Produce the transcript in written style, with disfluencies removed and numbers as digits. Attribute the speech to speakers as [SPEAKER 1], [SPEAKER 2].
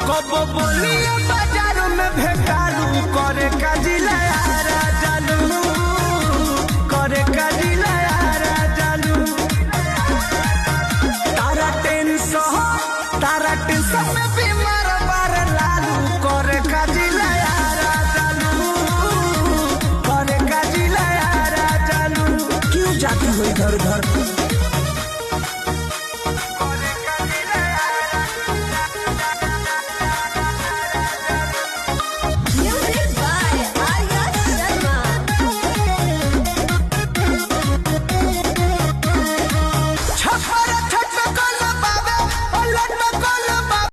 [SPEAKER 1] कब बोलिए बाजार में भेटालू करे काजिला यारा जालू करे काजिला यारा जालू तारा टेंशन में बीमार बार लालू करे काजिला यारा जालू करे काजिला यारा जालू। क्यों जाती हो इधर उधर